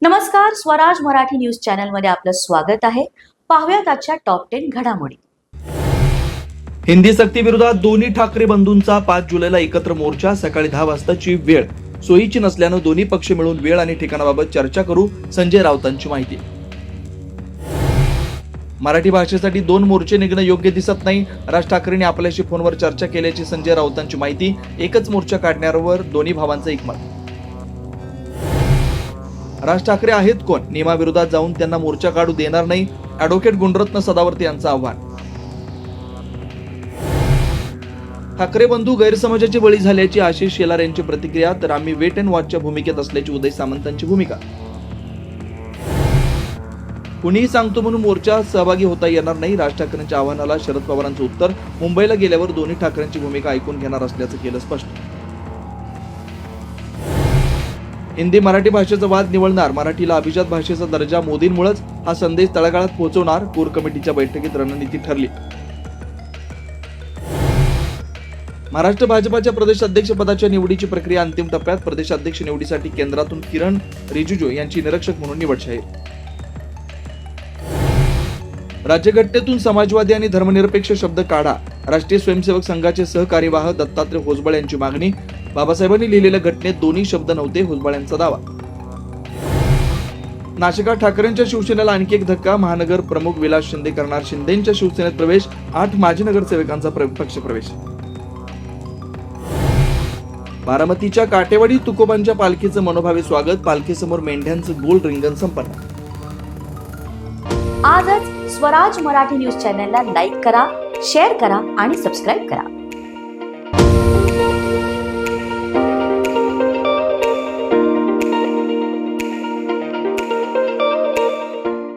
नमस्कार, Swaraj Marathi news channel मध्ये आपलं स्वागत आहे. पाहूयात आजच्या टॉप 10 घडामोडी. हिंदी सक्ती विरोधात दोन्ही ठाकरे बंधूंचा 5 जुलैला एकत्र मोर्चा. सकाळी 10 वाजताची वेळ सोयीची नसल्यानं दोन्ही पक्ष मिळून वेळ आणि ठिकाणाबाबत चर्चा करू, संजय राऊतांची माहिती. मराठी भाषेसाठी 2 मोर्चे निघणं योग्य दिसत नाही. राज ठाकरेंनी आपल्याशी फोनवर चर्चा केल्याची संजय राऊतांची माहिती. एकच मोर्चा काढण्यावर दोन्ही भावांचं एकमत. राज ठाकरे आहेत कोण? नियमाविरोधात जाऊन त्यांना मोर्चा काढू देणार नाही, ॲडव्होकेट गुणरत्न सदावर्ते यांचं आव्हान. ठाकरे बंधू गैरसमजाची बळी झाल्याची आशिष शेलार यांची प्रतिक्रिया. तर आम्ही वेट अँड वॉचच्या भूमिकेत असल्याची उदय सामंतांची भूमिका. कुणीही सांगतो म्हणून मोर्चात सहभागी होता येणार नाही. राज ठाकरेंच्या आव्हानाला शरद पवारांचं उत्तर. मुंबईला गेल्यावर दोन्ही ठाकरेंची भूमिका ऐकून घेणार असल्याचं केलं स्पष्ट. हिंदी मराठी भाषेचा वाद निवळणार. मराठीला अभिजात भाषेचा दर्जा मोदींमुळेच हा संदेश तळागाळात पोहोचवणार. कोर कमिटीच्या बैठकीत रणनीती ठरली. महाराष्ट्र भाजपाच्या प्रदेशाध्यक्ष पदाच्या निवडीची प्रक्रिया अंतिम टप्प्यात. प्रदेशाध्यक्ष निवडीसाठी केंद्रातून किरण रिजिजू यांची निरीक्षक म्हणून निवड जाहीर. राज्यघटनेतून समाजवादी आणि धर्मनिरपेक्ष शब्द काढा. राष्ट्रीय स्वयंसेवक संघाचे सहकार्यवाह दत्तात्रय होसबळ यांची मागणी. बाबासाहेबांनी लिहिलेल्या घटनेत दोन्ही शब्द नव्हते, होसबळ यांचा दावा. नाशिकात ठाकरेंच्या शिवसेनेला आणखी एक धक्का. महानगर प्रमुख विलास शिंदे करणार शिंदेंच्या शिवसेनेत प्रवेश. 8 माजी नगरसेवकांचा पक्ष प्रवेश. बारामतीच्या काटेवाडी तुकोबांच्या पालखीचं मनोभावे स्वागत. पालखीसमोर मेंढ्यांचं गोल रिंगण संपन्न. आजच स्वराज मराठी न्यूज चॅनलला लाईक करा, शेअर करा आणि सबस्क्राईब करा.